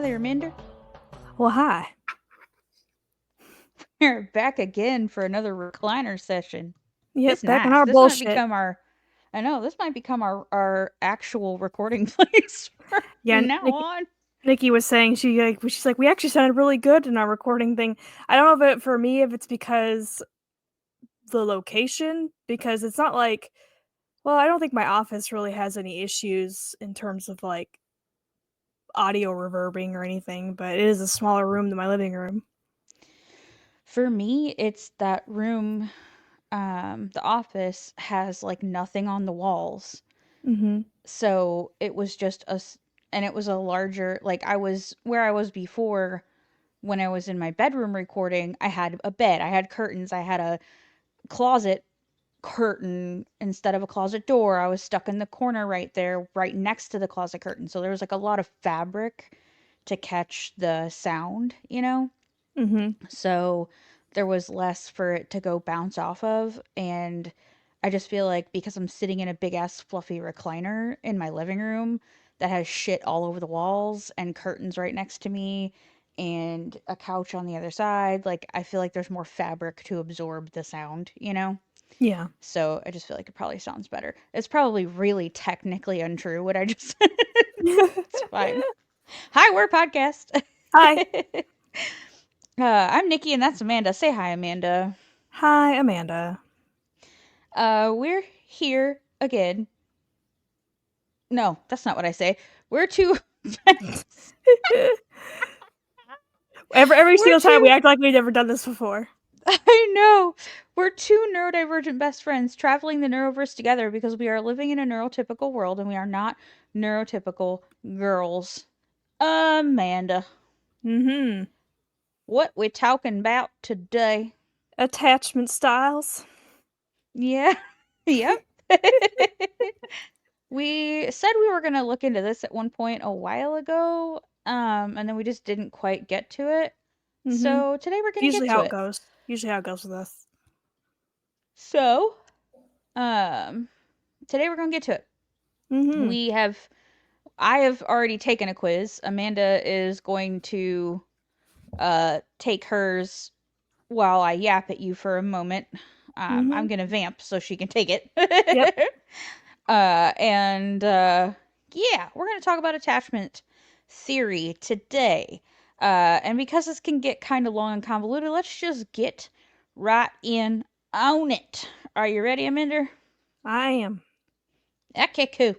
there, Minder. Well, hi. We're back again for another recliner session. It's Yep, back on nice. our This might bullshit. become our, I know, this might become our actual recording place from Yeah, now on. Nikki was saying she's like we actually sounded really good in our recording thing. I don't know if for me if it's because the location because it's not like I don't think my office really has any issues in terms of like audio reverbing or anything, but it is a smaller room than my living room. For me, it's that room, the office has like nothing on the walls. Mhm. So it was just us, and it was a larger, like I was where I was before when I was in my bedroom recording. I had a bed, I had curtains, I had a closet curtain instead of a closet door. I was stuck in the corner right there, right next to the closet curtain. So there was like a lot of fabric to catch the sound. Mhm. So there was less for it to go bounce off of. And I just feel like because I'm sitting in a big ass fluffy recliner in my living room that has shit all over the walls and curtains right next to me and a couch on the other side, like I feel like there's more fabric to absorb the sound. Yeah. So I just feel like it probably sounds better. It's probably really technically untrue what I just said. It's fine. Hi, we're a podcast. Hi. I'm Nikki and that's Amanda. Say hi, Amanda. Hi, Amanda. We're here again. No, that's not what I say. We're two. Every We're single time we two. act like we've never done this before. I know. We're two neurodivergent best friends traveling the neuroverse together because we are living in a neurotypical world and we are not neurotypical girls. Amanda, Mhm. what we talking about today? Attachment styles. Yeah. Yep. We said we were going to look into this at one point a while ago, and then we just didn't quite get to it. Mhm. So today we're going to get Usually to how it it. goes. Usually how it goes with us. So, um, today we're going to get to it. Mhm. We have, I have already taken a quiz. Amanda is going to, take hers while I yap at you for a moment. I'm Mhm. going to vamp so she can take it. Yep. And yeah, we're going to talk about attachment theory today. And because this can get kind of long and convoluted, let's just get right in on it. Are you ready, Amanda? I am. Okay, cool.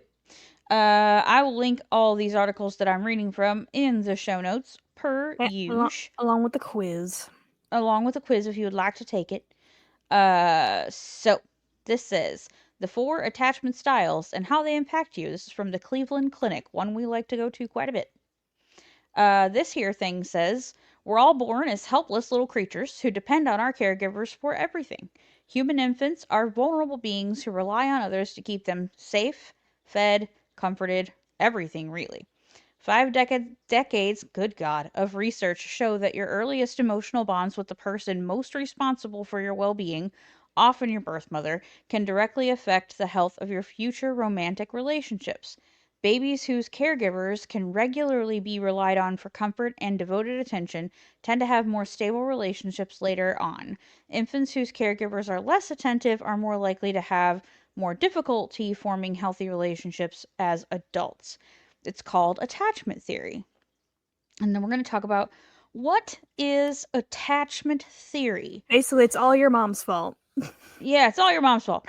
I will link all these articles that I'm reading from in the show notes per usual, Along with the quiz. along with a quiz if you would like to take it. So this says the four attachment styles and how they impact you. This is from the Cleveland Clinic, one we like to go to quite a bit. This here thing says we're all born as helpless little creatures who depend on our caregivers for everything. Human infants are vulnerable beings who rely on others to keep them safe, fed, comforted, everything really. Five decades, good God, of research show that your earliest emotional bonds with the person most responsible for your well being, often your birth mother, can directly affect the health of your future romantic relationships. Babies whose caregivers can regularly be relied on for comfort and devoted attention tend to have more stable relationships later on. Infants whose caregivers are less attentive are more likely to have more difficulty forming healthy relationships as adults. It's called attachment theory. And then we're going to talk about what is attachment theory. Basically, it's all your mom's fault. Yeah, it's all your mom's fault.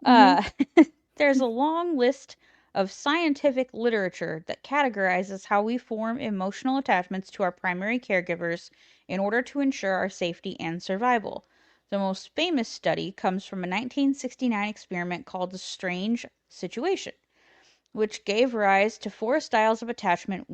Mhm. Uh, there's a long list of scientific literature that categorizes how we form emotional attachments to our primary caregivers in order to ensure our safety and survival. The most famous study comes from a 1969 experiment called the Strange Situation, which gave rise to the four styles of attachment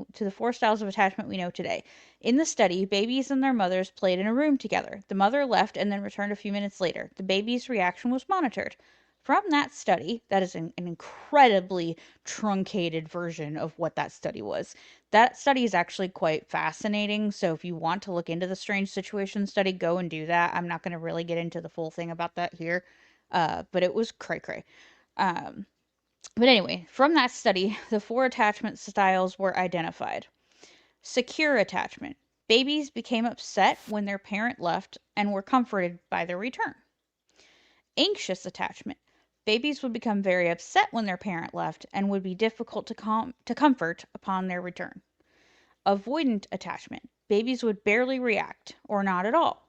we know today. In the study, babies and their mothers played in a room together. The mother left and then returned a few minutes later. The baby's reaction was monitored. From that study, that is an incredibly truncated version of what that study was. That study is actually quite fascinating. So, if you want to look into the strange situation study, go and do that. I'm not going to really get into the full thing about that here, but it was cray cray. Um, but anyway, from that study, the four attachment styles were identified. Secure attachment. Babies became upset when their parent left and were comforted by their return. Anxious attachment. Babies would become very upset when their parent left and would be difficult to comfort upon their return. Avoidant attachment. Babies would barely react, or not at all,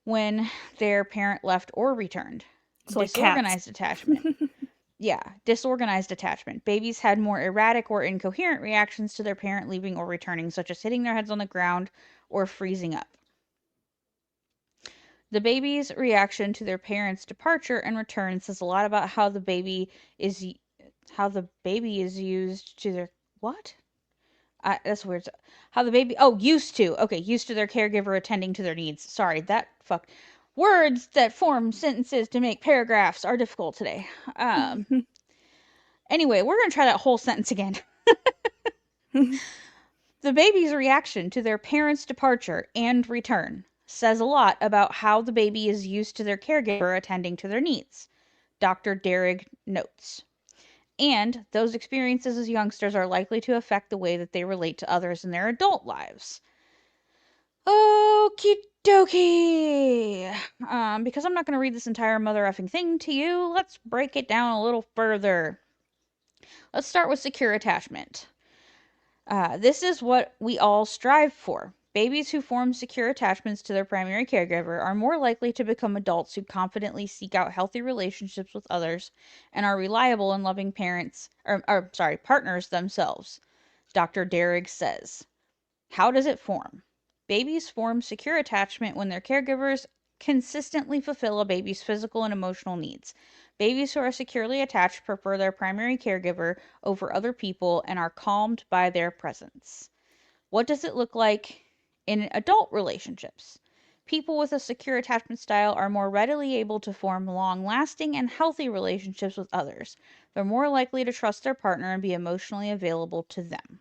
when their parent left or returned. It's like cats. Disorganized attachment. Yeah, disorganized attachment. Babies had more erratic or incoherent reactions to their parent leaving or returning, such as hitting their heads on the ground or freezing up. The baby's reaction to their parents' departure and return says a lot about is how the baby is used to their what? That's weird. How the baby used to. Okay, used to their caregiver attending to their needs. Sorry, that fuck. Words that form sentences to make paragraphs are difficult today. Anyway, we're going to try that whole sentence again. The baby's reaction to their parents' departure and return says a lot about how the baby is used to their caregiver attending to their needs. Dr. Derrig notes. And those experiences as youngsters are likely to affect the way that they relate to others in their adult lives. Okie dokie. Because I'm not going to read this entire mother effing thing to you, let's break it down a little further. Let's start with secure attachment. This is what we all strive for. Babies who form secure attachments to their primary caregiver are more likely to become adults who confidently seek out healthy relationships with others and are reliable and loving partners themselves. Dr. Derrig says. How does it form? Babies form secure attachment when their caregivers consistently fulfill a baby's physical and emotional needs. Babies who are securely attached prefer their primary caregiver over other people and are calmed by their presence. What does it look like in adult relationships? People with a secure attachment style are more readily able to form long-lasting and healthy relationships with others. They're more likely to trust their partner and be emotionally available to them.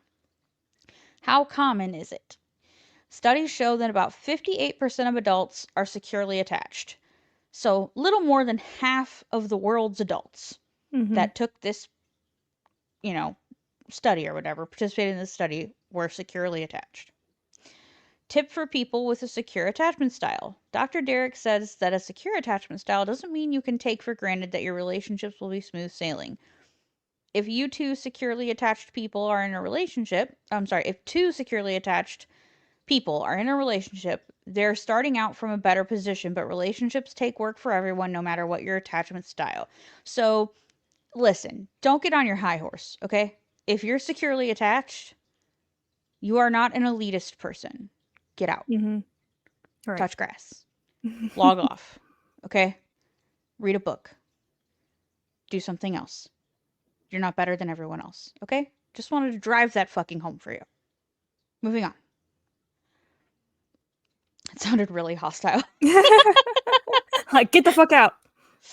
How common is it? Studies show that about 58% of adults are securely attached. So, little more than half of the world's adults that took this, study or whatever, participated in this study, were securely attached. Tip for people with a secure attachment style. Dr. Derrig says that a secure attachment style doesn't mean you can take for granted that your relationships will be smooth sailing. If two securely attached people are in a relationship, if two securely attached people are in a relationship, they're starting out from a better position, but relationships take work for everyone, no matter what your attachment style. So, listen, don't get on your high horse, okay? If you're securely attached, you are not an elitist person. Get out. Right. Touch grass. Log off, okay? Read a book. Do something else. You're not better than everyone else, okay? Just wanted to drive that fucking home for you. Moving on. It sounded really hostile. Like, get the fuck out.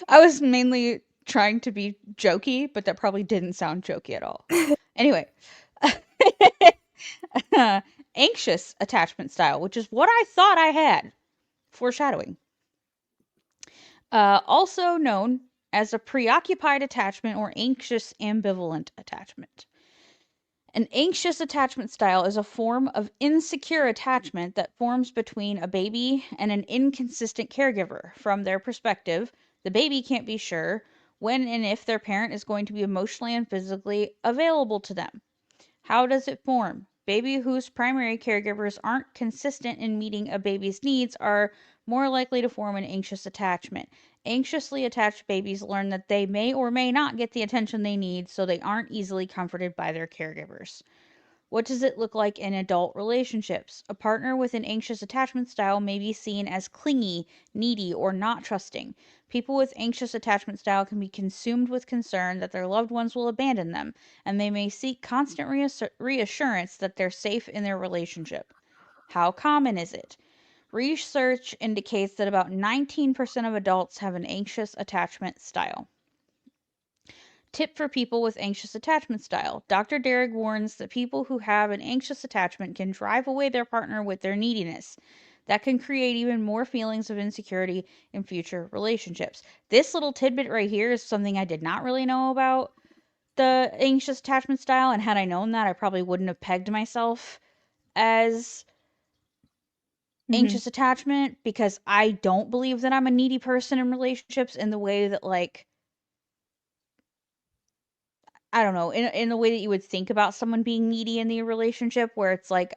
I was mainly trying to be jokey, but that probably didn't sound jokey at all. Anyway, anxious attachment style, which is what I thought I had. Foreshadowing. Also known as a preoccupied attachment or anxious ambivalent attachment. An anxious attachment style is a form of insecure attachment that forms between a baby and an inconsistent caregiver. From their perspective, the baby can't be sure when and if their parent is going to be emotionally and physically available to them. How does it form? Babies whose primary caregivers aren't consistent in meeting a baby's needs are more likely to form an anxious attachment. Anxiously attached babies learn that they may or may not get the attention they need, so they aren't easily comforted by their caregivers. What does it look like in adult relationships? A partner with an anxious attachment style may be seen as clingy, needy, or not trusting. People with anxious attachment style can be consumed with concern that their loved ones will abandon them, and they may seek constant reassurance that they're safe in their relationship. How common is it? Research indicates that about 19% of adults have an anxious attachment style. Tip for people with anxious attachment style. Dr. Derrig warns that people who have an anxious attachment can drive away their partner with their neediness. That can create even more feelings of insecurity in future relationships. This little tidbit right here is something I did not really know about the anxious attachment style, and had I known that, I probably wouldn't have pegged myself as Hmm. anxious attachment because I don't believe that I'm a needy person in relationships in the way that, like, I don't know, in the way that you would think about someone being needy in the relationship, where it's like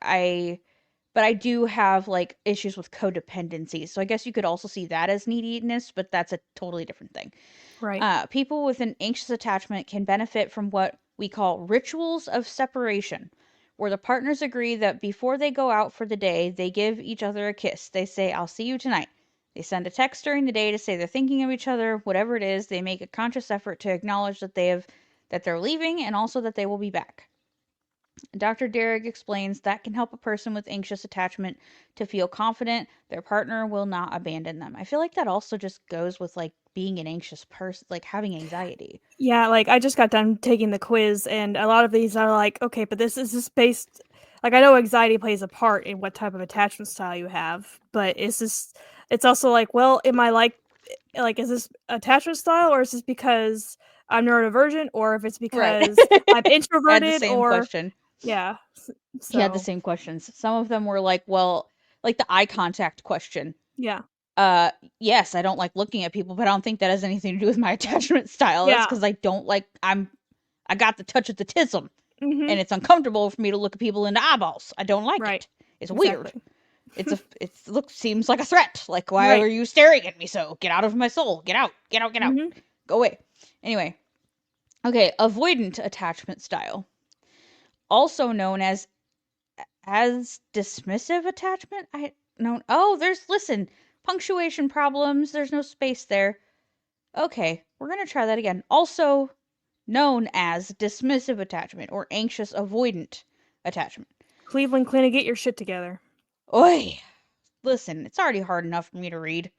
but I do have like issues with codependency. So I guess you could also see that as neediness, but that's a totally different thing. Right. People with an anxious attachment can benefit from what we call rituals of separation, where the partners agree that before they go out for the day, they give each other a kiss. They say, I'll see you tonight. They send a text during the day to say they're thinking of each other, whatever it is. They make a conscious effort to acknowledge that they're leaving and also that they will be back. Dr. Derrick explains that can help a person with anxious attachment to feel confident their partner will not abandon them. I feel like that also just goes with like being an anxious person, like having anxiety. Yeah, like I just got done taking the quiz, and a lot of these are like, okay, but this is just based. Like I know anxiety plays a part in what type of attachment style you have, but it's just it's also like, well, am I like is this attachment style, or is this because I'm neurodivergent, or if it's Right. because I'm I had the introverted, same or question. yeah. He had the So same questions. Some of them were like, well, like the eye contact question. yeah, Uh, yes, I don't like looking at people, but I don't think that has anything to do with my attachment style. That's yeah, because I got the touch of the tism, mm-hmm, and it's uncomfortable for me to look at people in the eyeballs. I don't like right, it. It's weird. exactly, Seems like a threat. Like, why right, are you staring at me so? Get out of my soul. Get out. Get out. Get out. mm-hmm. Go away. Anyway, okay, avoidant attachment style, also known as dismissive attachment. I no. Oh, there's listen, punctuation problems. There's no space there. Okay, we're gonna try that again. Also known as dismissive attachment or anxious avoidant attachment. Cleveland Clinic, get your shit together. Oi, listen, it's already hard enough for me to read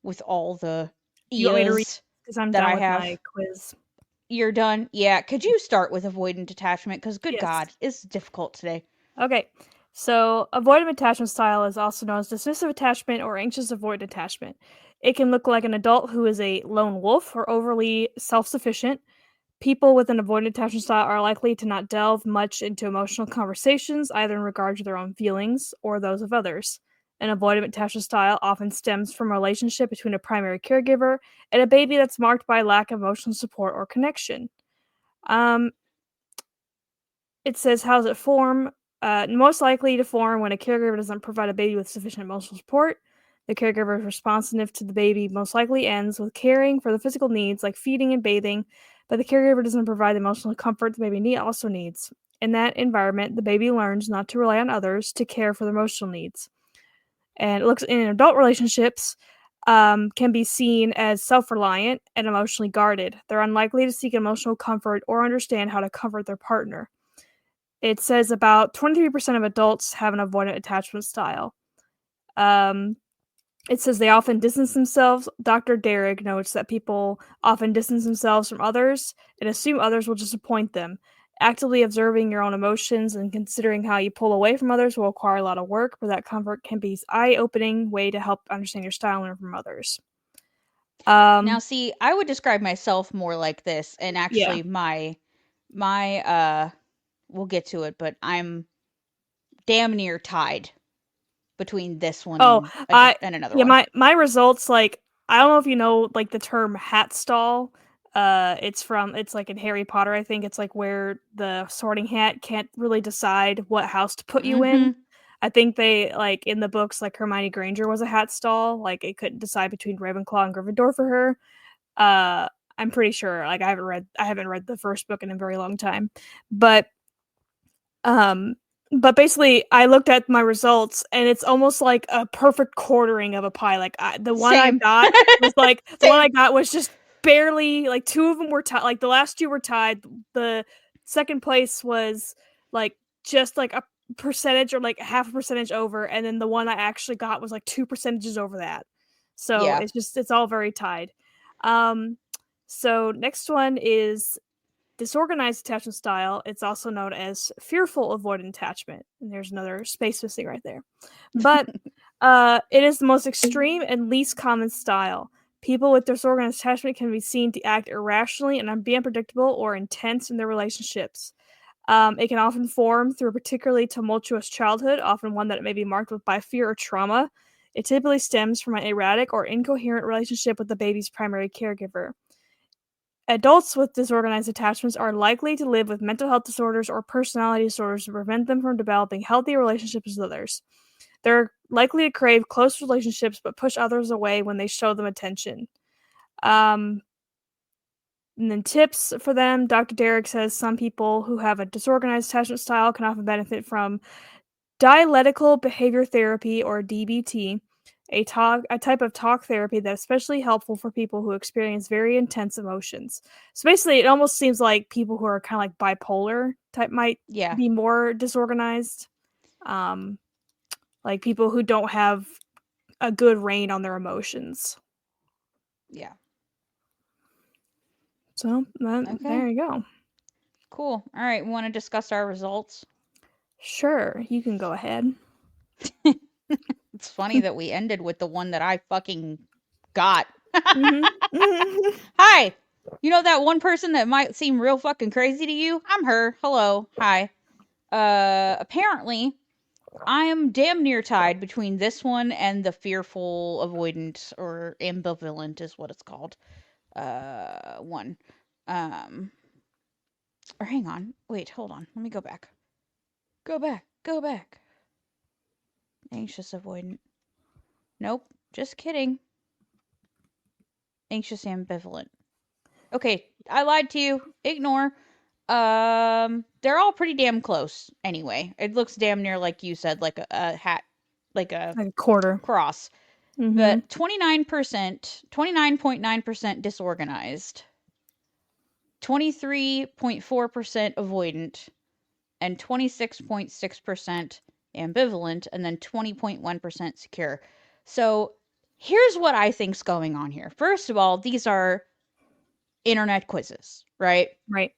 with all the Do you want me to read? eas Because I'm that done I with have. my quiz. You're done? Yeah, could you start with avoidant attachment? Because good Yes. God, it's difficult today. Okay. So, avoidant attachment style is also known as dismissive attachment or anxious avoidant attachment. It can look like an adult who is a lone wolf or overly self sufficient. People with an avoidant attachment style are likely to not delve much into emotional conversations, either in regard to their own feelings or those of others. An avoidant attachment style often stems from a relationship between a primary caregiver and a baby that's marked by lack of emotional support or connection. Um, it says, how does it form? Most likely to form when a caregiver doesn't provide a baby with sufficient emotional support. The caregiver's responsiveness to the baby most likely ends with caring for the physical needs like feeding and bathing, but the caregiver doesn't provide the emotional comfort the baby also needs. In that environment, the baby learns not to rely on others to care for their emotional needs. And it looks in adult relationships can be seen as self-reliant and emotionally guarded. They're unlikely to seek emotional comfort or understand how to comfort their partner. It says about 23% of adults have an avoidant attachment style. Um, it says they often distance themselves. Dr. Derrick notes that people often distance themselves from others and assume others will disappoint them. Actively observing your own emotions and considering how you pull away from others will require a lot of work, but that comfort can be an eye-opening way to help understand your style and learn from others. Now, Um, see, I would describe myself more like this, and yeah. actually, my we'll get to it, but I'm damn near tied between this one Oh, and I another yeah, one. my results, like, I don't know if you know, like, the term hat stall. It's like in Harry Potter, I think it's like where the Sorting Hat can't really decide what house to put you in. Mm-hmm. I think they like in the books, like Hermione Granger was a hat stall, like it couldn't decide between Ravenclaw and Gryffindor for her. Uh, I'm pretty sure. Like I haven't read the first book in a very long time, but um, but basically, I looked at my results, and it's almost like a perfect quartering of a pie. Like the one I Same. got was like the one I Same. got was just barely like two of them were tied. Like the last two were tied. The second place was like just like a percentage or like half a percentage over, and then the one I actually got was like 2 percentages over that. So Yeah. it's all very tied. Um, so next one is disorganized attachment style. It's also known as fearful avoidant attachment. And there's another space missing right there. But it is the most extreme and least common style. People with disorganized attachment can be seen to act irrationally and be unpredictable or intense in their relationships. It can often form through a particularly tumultuous childhood, often one that may be marked by fear or trauma. It typically stems from an erratic or incoherent relationship with the baby's primary caregiver. Adults with disorganized attachments are likely to live with mental health disorders or personality disorders to prevent them from developing healthy relationships with others. They're likely to crave close relationships but push others away when they show them attention. Um, and then tips for them. Dr. Derek says some people who have a disorganized attachment style can often benefit from dialectical behavior therapy, or DBT, a type of talk therapy that's especially helpful for people who experience very intense emotions. So basically, it almost seems like people who are kind of like bipolar type might Yeah. be more disorganized. Um, like people who don't have a good rein on their emotions. Yeah. So Okay. there you go. Cool. All right. We want to discuss our results. Sure, you can go ahead. It's funny that we ended with the one that I fucking got. Mhm. Mhm. Hi. You know that one person that might seem real fucking crazy to you? I'm her. Hello. Hi. Apparently, I am damn near tied between this one and the fearful, avoidant, or ambivalent is what it's called. One. Um, or hang on. Wait, hold on. Let me go back. Go back. Go back. Anxious avoidant. Nope. Just kidding. Anxious ambivalent. Okay, I lied to you. Ignore. They're all pretty damn close anyway. It looks damn near like you said, like a hat, like a Like a quarter. cross. Mhm. But 29%, 29.9% disorganized, 23.4% avoidant, and 26.6% ambivalent, and then 20.1% secure. So here's what I think's going on here. First of all, these are internet quizzes, right? Right.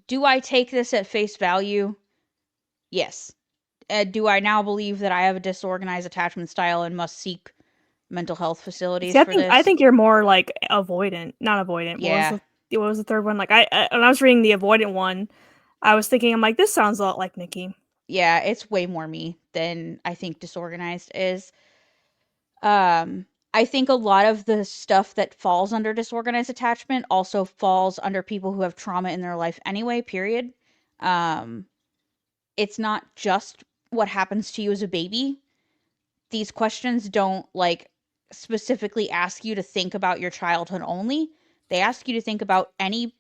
Do I take this at face value? Yes. Do I now believe that I have a disorganized attachment style and must seek mental health See, facilities I for think I this? think you're more like avoidant, not avoidant. Yeah. What was the third one? Like when I was reading the avoidant one, I was thinking, I'm like, this sounds a lot like Nikki. Yeah, it's way more me than I think disorganized is. Um, I think a lot of the stuff that falls under disorganized attachment also falls under people who have trauma in their life anyway, period. Um, it's not just what happens to you as a baby. These questions don't like specifically ask you to think about your childhood only. They ask you to think about any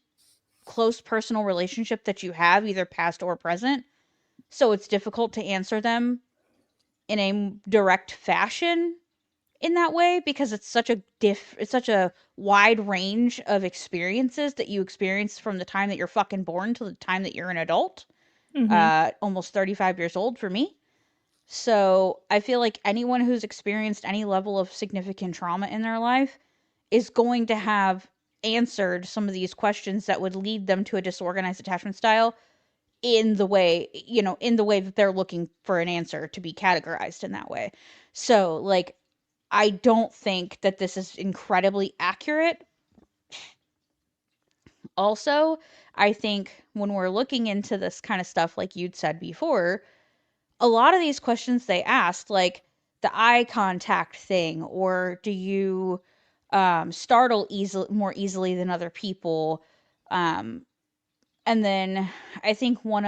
close personal relationship that you have, either past or present. So it's difficult to answer them in a direct fashion in that way because it's such a wide range of experiences that you experience from the time that you're fucking born to the time that you're an adult. Mm-hmm. Almost 35 years old for me. So I feel like anyone who's experienced any level of significant trauma in their life is going to have answered some of these questions that would lead them to a disorganized attachment style in the way, in the way that they're looking for an answer to be categorized in that way. So, like, I don't think that this is incredibly accurate. Also, I think when we're looking into this kind of stuff, like you'd said before, a lot of these questions they asked, like the eye contact thing, or do you startle more easily than other people? Um, and then I think what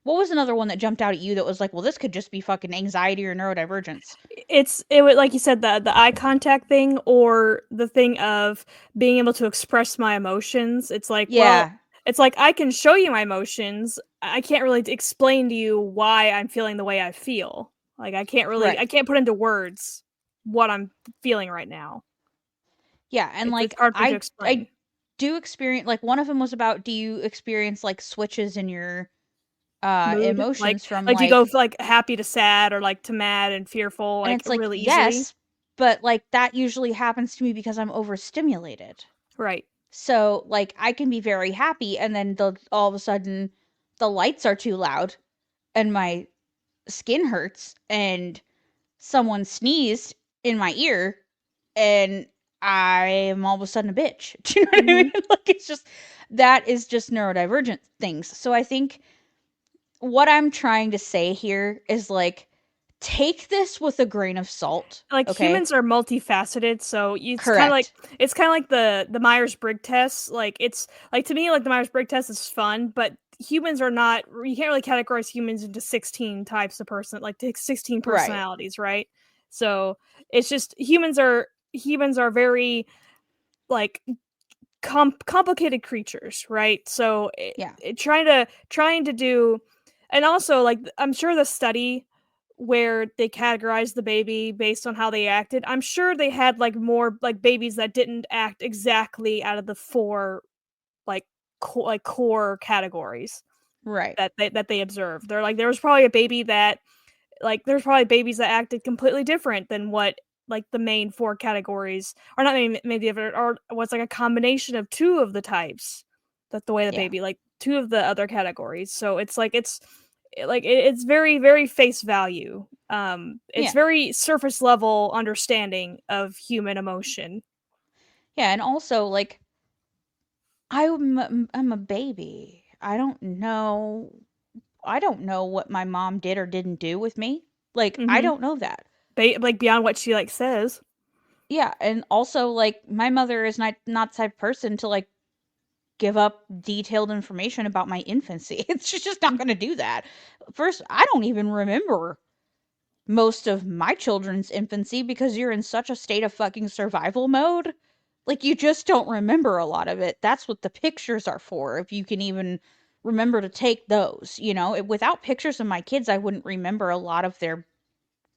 was another one that jumped out at you that was like, well, this could just be fucking anxiety or neurodivergence? It would, like you said, the eye contact thing, or the thing of being able to express my emotions. It's like, well, Yeah, it's like I can show you my emotions. I can't really explain to you why I'm feeling the way I feel. Like I right. can't put into words what I'm feeling right now. Yeah, and It's like hard for me to I explain. do experience, like one of them was about, do you experience like switches in your Mood, emotions from like do you go like, from like happy to sad, or like to mad and fearful, and like it's like, really easily? yes, but like that usually happens to me because I'm overstimulated. Right. So like I can be very happy and then all of a sudden the lights are too loud and my skin hurts and someone sneezed in my ear and I am all of a sudden a bitch. Do you know what I mean? Mhm. Like, it's just, that is just neurodivergent things. So I think what I'm trying to say here is like, take this with a grain of salt, Like, okay? humans are multifaceted, so Correct. it's kinda like the Myers-Briggs test, like, it's like, to me, like, the Myers-Briggs test is fun, but humans are not you can't really categorize humans into 16 types of person like, 16 Right. personalities, right? So, it's just humans are very, like, complicated creatures, right? So Yeah. trying to do, and also like I'm sure the study where they categorized the baby based on how they acted, I'm sure they had like more like babies that didn't act exactly out of the four like core categories Right. that they observed. They're like there was probably a baby that like there's probably babies that acted completely different than what like the main four categories, or not maybe or was like a combination of two of the types, that the way the Yeah. baby like two of the other categories. So it's like it's very very face value. It's Yeah. very surface level understanding of human emotion. Yeah, and also like, I'm a baby. I don't know what my mom did or didn't do with me. Like, I Hmm. don't know that. Like beyond what she like says. Yeah, and also like, my mother is not the type of person to like give up detailed information about my infancy. She's just not going to do that. First, I don't even remember most of my children's infancy because you're in such a state of fucking survival mode. Like, you just don't remember a lot of it. That's what the pictures are for, if you can even remember to take those, you know? Without pictures of my kids, I wouldn't remember a lot of their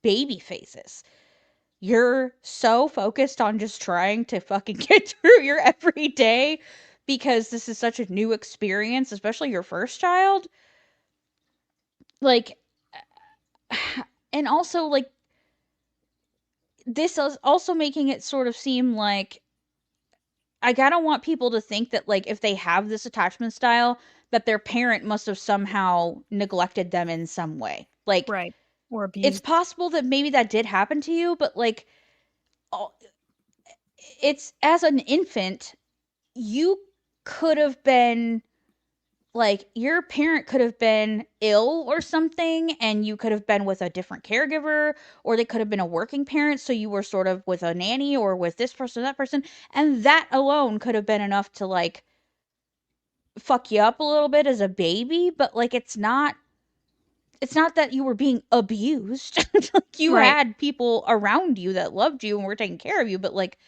baby faces. You're so focused on just trying to fucking get through your everyday because this is such a new experience, especially your first child. Like, and also, like, this is also making it sort of seem like, I gotta want people to think that, like, if they have this attachment style, that their parent must have somehow neglected them in some way. Like, Right, or it's abused. possible that maybe that did happen to you, but like, it's, as an infant, you could have been, like, your parent could have been ill or something, and you could have been with a different caregiver, or they could have been a working parent, so you were sort of with a nanny or with this person, that person, and that alone could have been enough to like fuck you up a little bit as a baby. But like, it's not that you were being abused. Like, you Right. had people around you that loved you and were taking care of you, but like,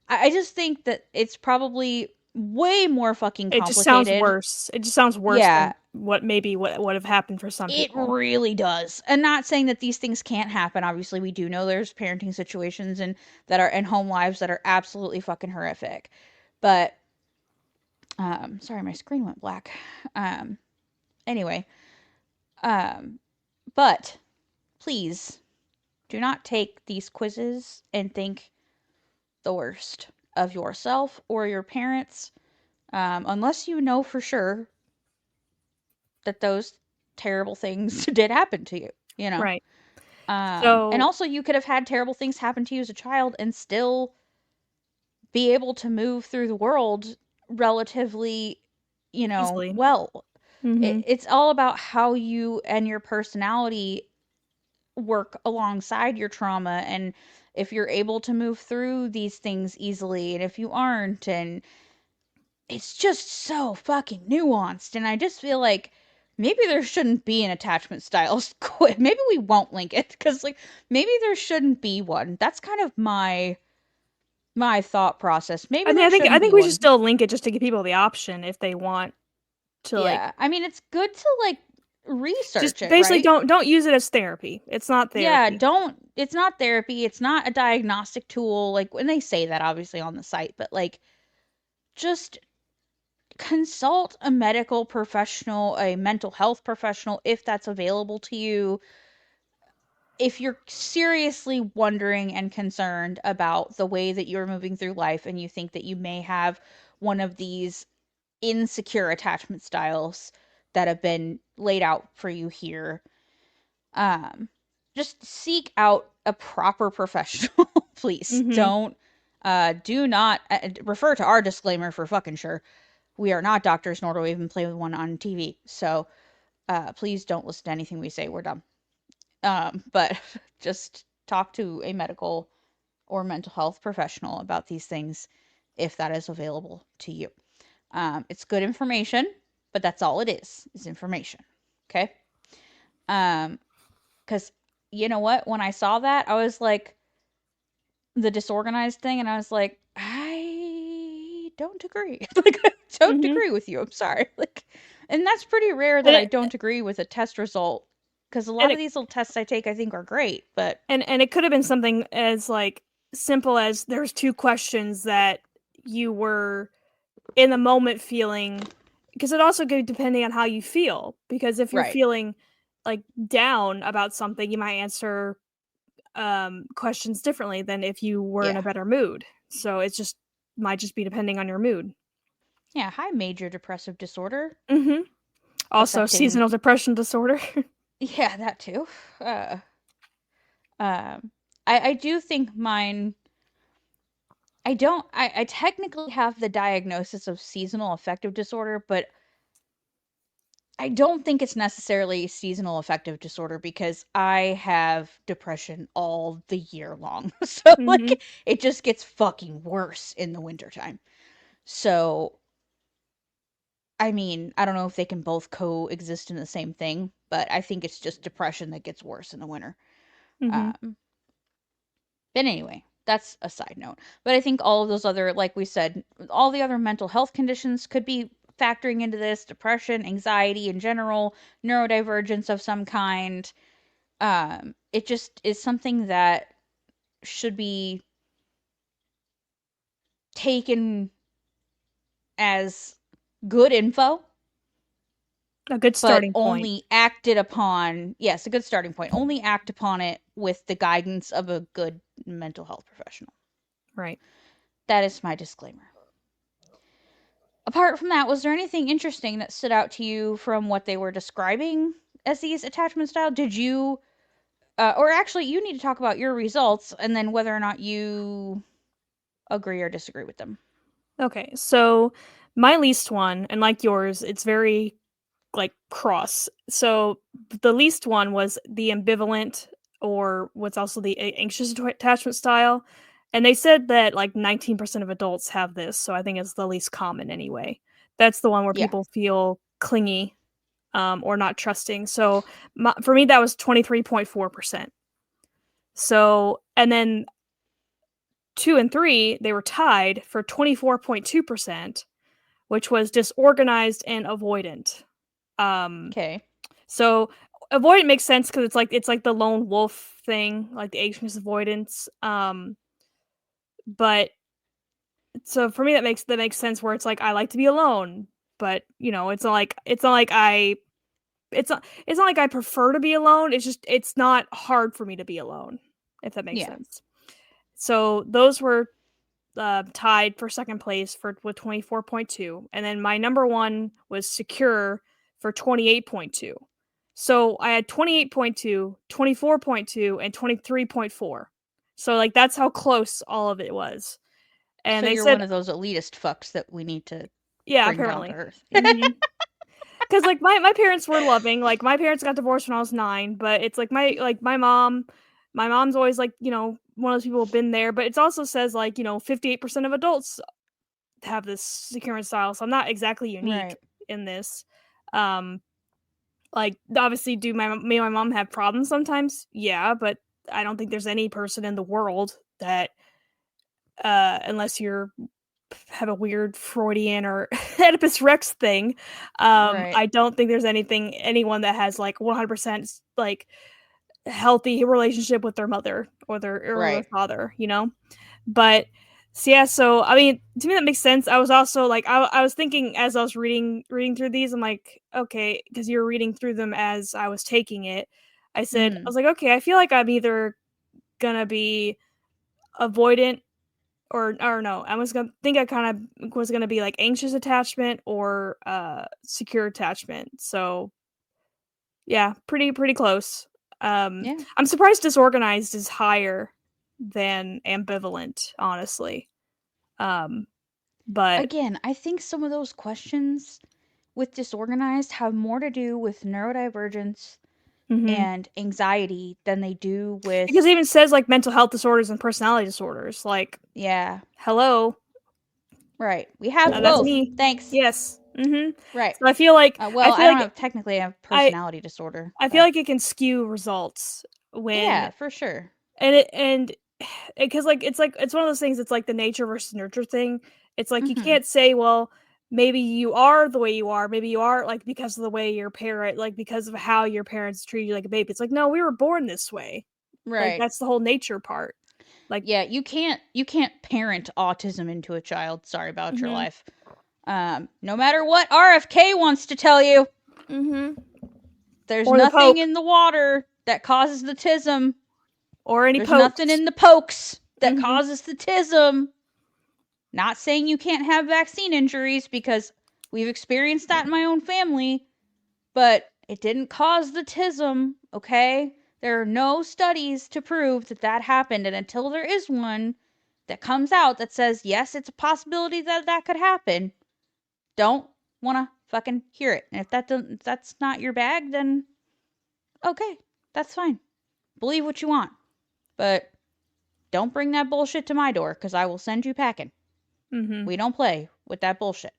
I just think that it's probably way more fucking It just sounds complicated. worse. It just sounds worse Yeah, than what maybe what would have happened for some it people. really does. And not saying that these things can't happen. Obviously, we do know there's parenting situations and that are in home lives that are absolutely fucking horrific. But sorry, my screen went black. Um anyway, um but please do not take these quizzes and think the worst of yourself or your parents, unless you know for sure that those terrible things did happen to you, you know? Right. And So also, you could have had terrible things happen to you as a child and still be able to move through the world relatively, easily. well. Mhm. It's all about how you and your personality work alongside your trauma, and if you're able to move through these things easily, and if you aren't. And it's just so fucking nuanced. And I just feel like maybe there shouldn't be an attachment styles quiz. Maybe we won't link it because, like, maybe there shouldn't be one. That's kind of my thought process. Maybe I mean, there I shouldn't be think we should one. still link it just to give people the option if they want to, like, Yeah, I mean, it's good to like just research it, basically right? don't use it as therapy. It's not Yeah, therapy. don't. It's not therapy. It's not a diagnostic tool. Like, when they say that, obviously, on the site, but like, just consult a medical professional, a mental health professional, if that's available to you. If you're seriously wondering and concerned about the way that you're moving through life and you think that you may have one of these insecure attachment styles that have been laid out for you here, um, just seek out a proper professional. Please Mhm. don't. Do not refer to our disclaimer for fucking sure. We are not doctors, nor do we even play with one on TV. So please don't listen to anything we say. We're dumb. But just talk to a medical or mental health professional about these things if that is available to you. It's good information, but that's all it is information. Okay. Because you know what? When I saw that, I was like, the disorganized thing, and I was like, I don't agree. Like, I don't Mm-hmm. agree with you. I'm sorry. Like, and that's pretty rare that And I it don't agree with a test result because a and lot of it these little tests I take, I think, are great. But and it could have been something as like simple as there's two questions that you were in the moment feeling, because it also could depending on how you feel, because if you're right, feeling like down about something, you might answer questions differently than if you were in a yeah, better mood. So it's just might just be depending on your mood. yeah. High major depressive disorder Mhm. Also, affecting, seasonal depression disorder. yeah, that too. Uh, I do think mine. I don't. I technically have the diagnosis of seasonal affective disorder, but I don't think it's necessarily seasonal affective disorder because I have depression all the year long. So Mhm. like it just gets fucking worse in the wintertime. So I mean, I don't know if they can both coexist in the same thing, but I think it's just depression that gets worse in the winter. Mhm. Um, but anyway, that's a side note. But I think all of those other, like we said, all the other mental health conditions could be factoring into this depression, anxiety in general, neurodivergence of some kind. It just is something that should be taken as good info, A good but starting point. only acted upon. Yes, a good starting point. Only act upon it with the guidance of a good mental health professional. Right. That is my disclaimer. Apart from that, was there anything interesting that stood out to you from what they were describing as these attachment style? Did you, or actually, you need to talk about your results and then whether or not you agree or disagree with them. Okay. So my least one, and like yours, it's very like cross. So the least one was the ambivalent, or what's also the anxious attachment style. And they said that like 19% of adults have this, so I think it's the least common anyway. That's the one where Yeah. people feel clingy, or not trusting. So for me, that was 23.4%. So, and then two and three, they were tied for 24.2%, which was disorganized and avoidant. Um, Okay. So avoidant makes sense because it's like the lone wolf thing, like the anxious avoidance. But so for me that makes sense where it's like I like to be alone, but it's not like I prefer to be alone. It's just it's not hard for me to be alone, if that makes Yeah. sense. So those were tied for second place for with 24.2, and then my number one was secure for 28.2. So I had 28.2, 24.2, and 23.4. So like that's how close all of it was. So And they you're said, one of those elitist fucks that we need to yeah, bring down to apparently. earth. Because like my parents were loving. Like my parents got divorced when I was 9, but it's like my mom's always like one of those people who've been there. But it also says like 58% of adults have this securement style, so I'm not exactly unique Right. in this. Um, like obviously, do me and my mom have problems sometimes? Yeah, but I don't think there's any person in the world that, unless you're have a weird Freudian or Oedipus Rex thing, Right. I don't think there's anyone that has like 100% like healthy relationship with their mother or their Right. father. But so yeah, so I mean, to me that makes sense. I was also like, I was thinking as I was reading through these, I'm like, okay, because you're reading through them as I was taking it. I Mm. was like, okay, I feel like I'm either gonna be avoidant or no, I was gonna think I kind of was gonna be like anxious attachment or secure attachment. So yeah, pretty close. Yeah. I'm surprised disorganized is higher than ambivalent, honestly. But Again, I think some of those questions with disorganized have more to do with neurodivergence mhm. and anxiety than they do with, Because it even says like mental health disorders and personality disorders. Like, yeah, hello, right. We have that's both. me. Thanks. Yes. Mhm. Right. So I feel like Well, I don't have technically a I personality disorder, I feel but like it can skew results when yeah, for sure. and because like it's one of those things. It's like the nature versus nurture thing. It's like you Hmm. can't say, well, maybe you are the way you are. Maybe you are like because of the way your parent, like because of how your parents treat you like a baby. It's like no, we were born this way. Like Right. that's the whole nature part. Like, Yeah, you can't parent autism into a child. Sorry about your mhm, life. No matter what RFK wants to tell you, mhm, there's or the nothing poke, in the water that causes the tism. or any There's nothing pokes. in the pokes that Mhm, causes the tism. Not saying you can't have vaccine injuries because we've experienced that in my own family, but it didn't cause the tism, okay? There are no studies to prove that that happened, and until there is one that comes out that says, yes, it's a possibility that that could happen, don't want to fucking hear it. And if that's not your bag, then okay, that's fine. Believe what you want, but don't bring that bullshit to my door because I will send you packing. mhm. We don't play with that bullshit.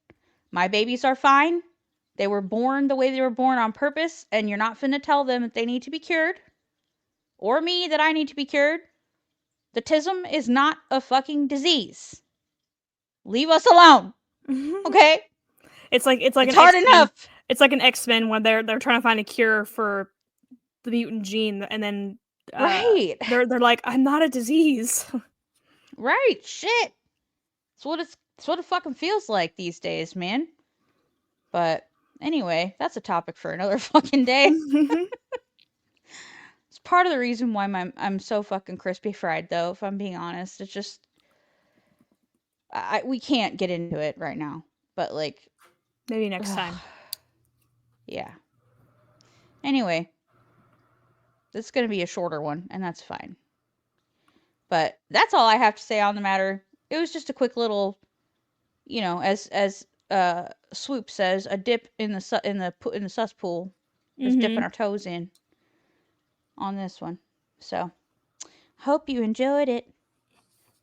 My babies are fine. They were born the way they were born on purpose, and you're not finna tell them that they need to be cured, or me that I need to be cured. The tism is not a fucking disease. Leave us alone, okay? It's like It's an hard X Men. enough. It's like an X Men when they're trying to find a cure for the mutant gene, and then Right. they're like, I'm not a disease. Right. Shit. It's what it fucking feels like these days, man. But anyway, that's a topic for another fucking day. It's part of the reason why I'm so fucking crispy fried, though. If I'm being honest, it's just we can't get into it right now. But like, Maybe next ugh, time. yeah. Anyway, this is gonna be a shorter one, and that's fine. But that's all I have to say on the matter. It was just a quick little, as Swoop says, a dip in the cesspool, just dipping Mhm. our toes in on this one. So, hope you enjoyed it.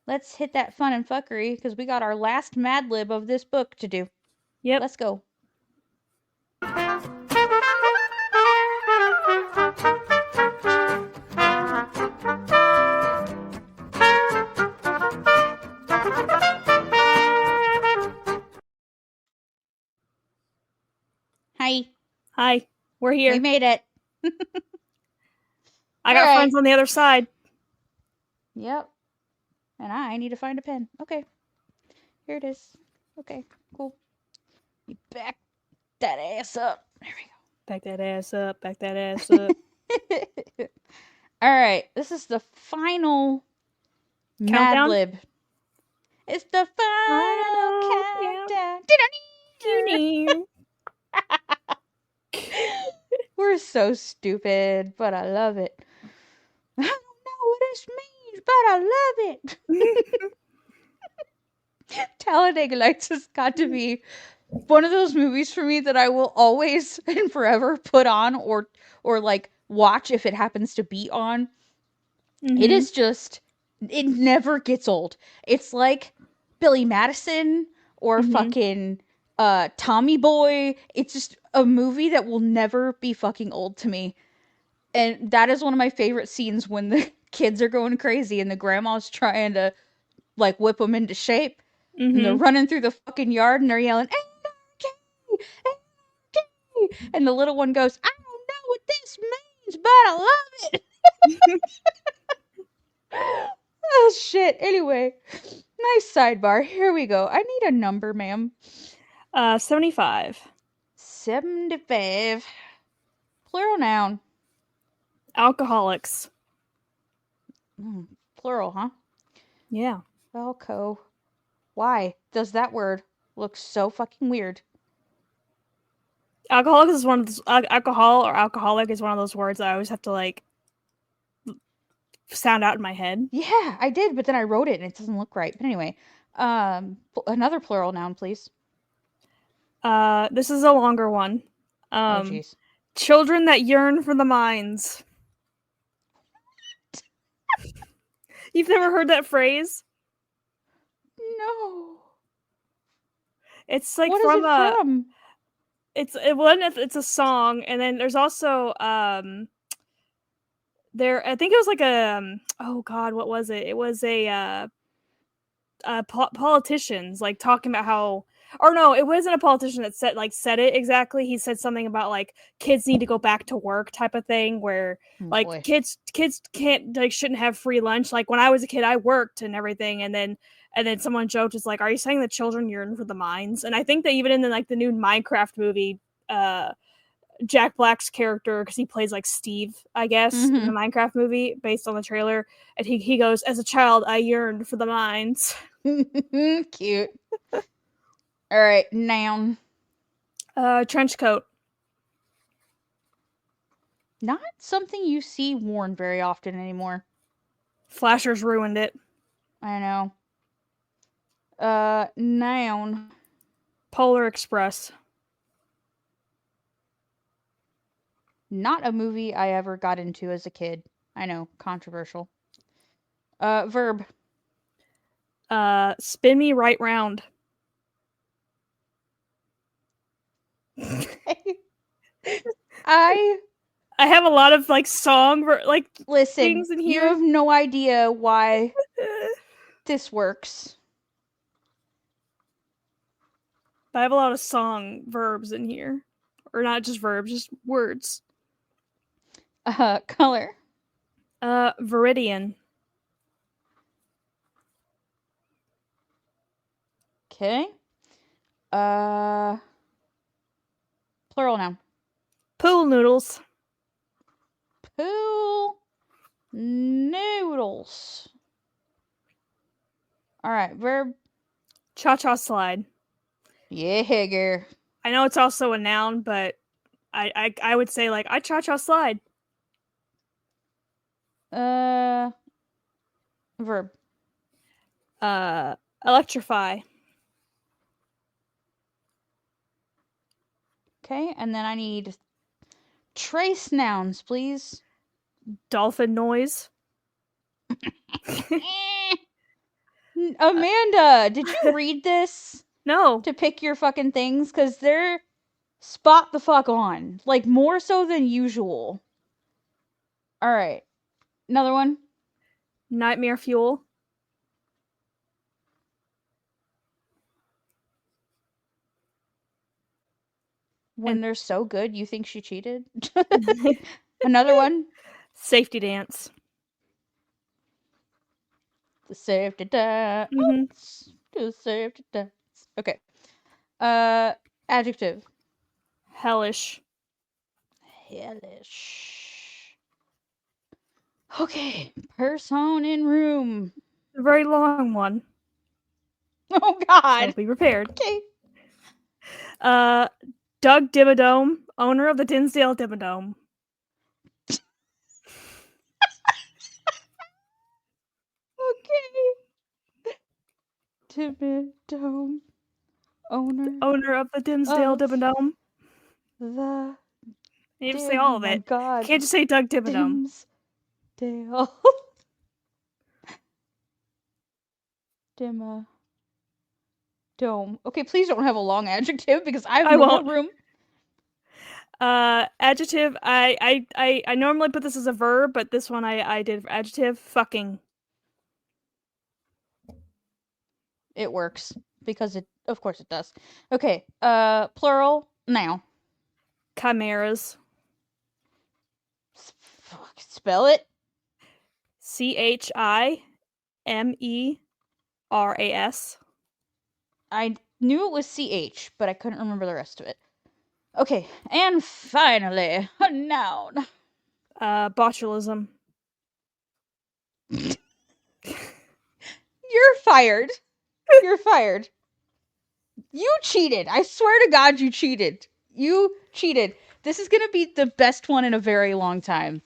Let's hit that fun and fuckery because we got our last Mad Lib of this book to do. Yep. Let's go. Hi, Hi. We're we here. made it. I All got right. friends on the other side. Yep. And I need to find a pen. Okay, here it is. Okay, cool. You back that ass up. There Back that ass up. Back that ass up. we go. All right, this is the final Mad Countdown. Lib. It's the final Final countdown. countdown. We're so stupid, but I love it. I don't know what this means, but I love it. Talladega Nights has got to be one of those movies for me that I will always and forever put on or like watch if it happens to be on. It Mhm. is just it never gets old. It's like Billy Madison or Mhm. fucking Tommy Boy. It's just a movie that will never be fucking old to me. And that is one of my favorite scenes when the kids are going crazy and the grandma's trying to like whip them into shape and they're Mhm. running through the fucking yard and they're yelling ARK, ARK, and the little one goes, I don't know what this means, but I love it. Oh shit. Anyway, nice sidebar. Here we go. I need a number, ma'am. 75. 75. Plural noun. Alcoholics. Plural, huh? Yeah. Alco. Why does that word look so fucking weird? Alcoholics is one of those, alcohol or alcoholic is one of those words I always have to like sound out in my head. Yeah, I did, but then I wrote it and it doesn't look right. But anyway, Another plural noun, please. This is a longer one. Oh, Um, jeez. children that yearn for the mines. You've never heard that phrase? No. It's like What is from it a. from? It's a song, and then there's also there. I think it was like a. Oh God, what was it? It was a politicians like talking about how, or no, it wasn't a politician that said it exactly. He said something about like kids need to go back to work type of thing, where Oh, like boy. kids can't, like, shouldn't have free lunch. Like when I was a kid I worked and everything, and then someone joked, is like, are you saying the children yearn for the mines? And I think that even in the new Minecraft movie, Jack Black's character, because he plays like Steve, I guess, in the Mm-hmm. Minecraft movie based on the trailer, and he goes, as a child I yearned for the mines. Cute. All right, noun. Trench coat. Not something you see worn very often anymore. Flashers ruined it. I know. Noun. Polar Express. Not a movie I ever got into as a kid. I know, controversial. Verb. Spin me right round. I I have a lot of like like listen. things in You here. have no idea why this works. I have a lot of song verbs in here, or not just verbs, just words. Color. Viridian. Okay. Uh, plural noun. Pool noodles. Pool noodles. All right, verb. Cha cha slide. Yeah, girl. I know it's also a noun, but I would say like I cha cha slide. Uh, verb. Electrify. Okay, and then I need trace nouns, please. Dolphin noise. Eh. Amanda, did you read this No. to pick your fucking things? Because they're spot the fuck on. Like, more so than usual. All right, another one. Nightmare fuel. When And they're so good, you think she cheated? Another one. safety dance. The safety Mm-hmm. dance. The safety dance. Okay. Adjective. Hellish. Hellish. Okay. Person in room. A very long one. Oh So God. be prepared. Okay. Doug Dimmadome, owner of the Dinsdale Dimmadome. Okay. Timid dome. Owner Owner of the Dinsdale of Dimmadome. the You have to say dim. all Oh of my it. God. Can't just say Doug Dimmadome. Dimsdale. Dimma. Dome. Okay, please don't have a long adjective because I have I no more won't. room. Adjective. I normally put this as a verb, but this one I did adjective. Fucking. It works because of course it does. Okay, plural now. Chimeras. Spell it. CHIMERAS. I knew it was CH, but I couldn't remember the rest of it. Okay, and finally, a noun. Botulism. You're fired. You're fired. You cheated. I swear to God, you cheated. You cheated. This is going to be the best one in a very long time.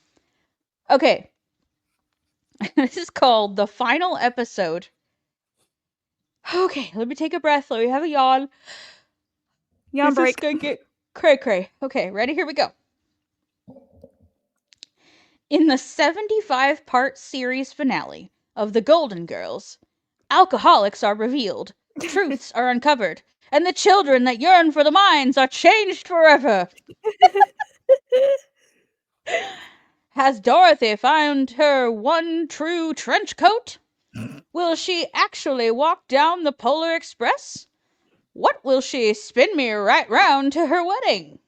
Okay. This is called the final episode Okay, let me take a breath. Let me have a yawn. Yawn This is break. gonna get cray-cray. Okay, ready? Here we go. In the 75-part series finale of The Golden Girls, alcoholics are revealed, truths are uncovered, and the children that yearn for the mines are changed forever. Has Dorothy found her one true trench coat? Will she actually walk down the Polar Express? What will she spin me right round to her wedding?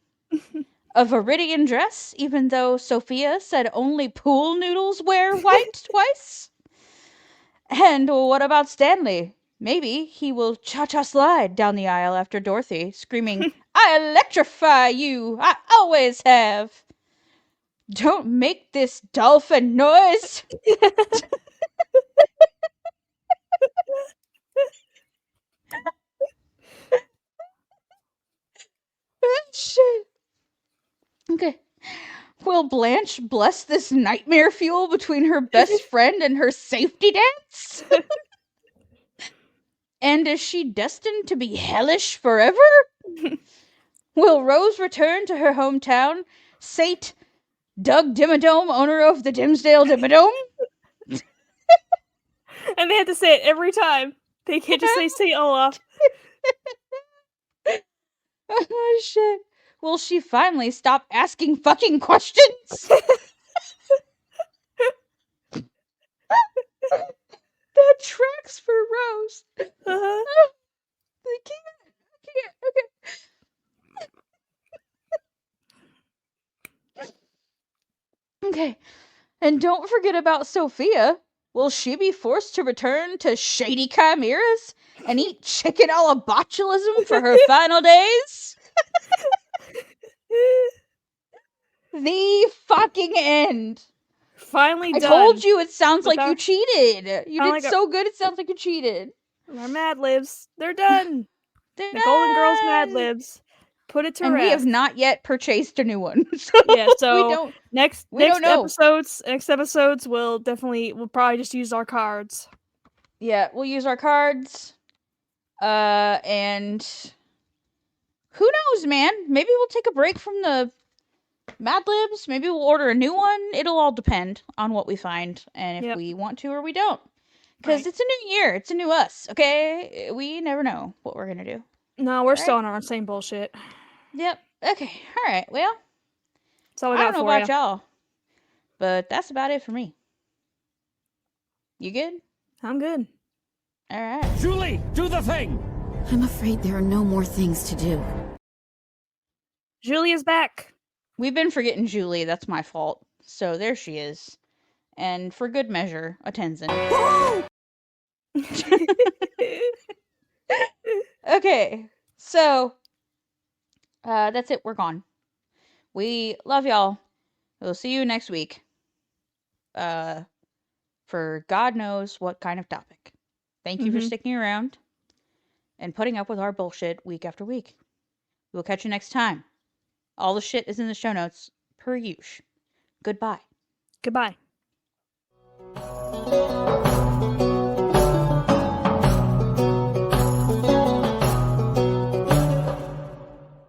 A Viridian dress, even though Sophia said only pool noodles wear white twice? And what about Stanley? Maybe he will cha-cha slide down the aisle after Dorothy, screaming, I electrify you! I always have! Don't make this dolphin noise! Shit. Okay. Will Blanche bless this nightmare fuel between her best friend and her safety dance? And is she destined to be hellish forever? Will Rose return to her hometown, Saint Doug Dimmadome, owner of the Dimsdale Dimmadome? And they have to say it every time. They can't just say St. Olaf. Oh, shit. Will she finally stop asking fucking questions? That tracks for Rose. Uh-huh. I can't. Okay. And don't forget about Sophia. Will she be forced to return to shady chimeras and eat chicken a la botulism for her final days? The fucking end. Finally I done. told you it sounds With like you cheated. You did so good it sounds like you cheated. Our Mad Libs. They're done. They're The Golden Girls Mad done. Libs. Put it to And we have rest. not yet purchased a new one. So Yeah, so we don't next know. episodes we'll probably just use our cards. Yeah, we'll use our cards. And who knows, man? Maybe we'll take a break from the Mad Libs. Maybe we'll order a new one. It'll all depend on what we find and if we want to or we don't. Because it's a new year. It's a new us, okay? We never know what we're going to do. No, we're still on our same bullshit. Yep. Okay. All right. Well, that's all we I got don't know for about y'all, but that's about it for me. You good? I'm good. All right. Julie, do the thing! I'm afraid there are no more things to do. Julia's back. We've been forgetting Julie. That's my fault. So there she is. And for good measure, a Tenzin. Okay. So, that's it. We're gone. We love y'all. We'll see you next week. For God knows what kind of topic. Thank you for sticking around and putting up with our bullshit week after week. We'll catch you next time. All the shit is in the show notes, per usual. Goodbye. Goodbye.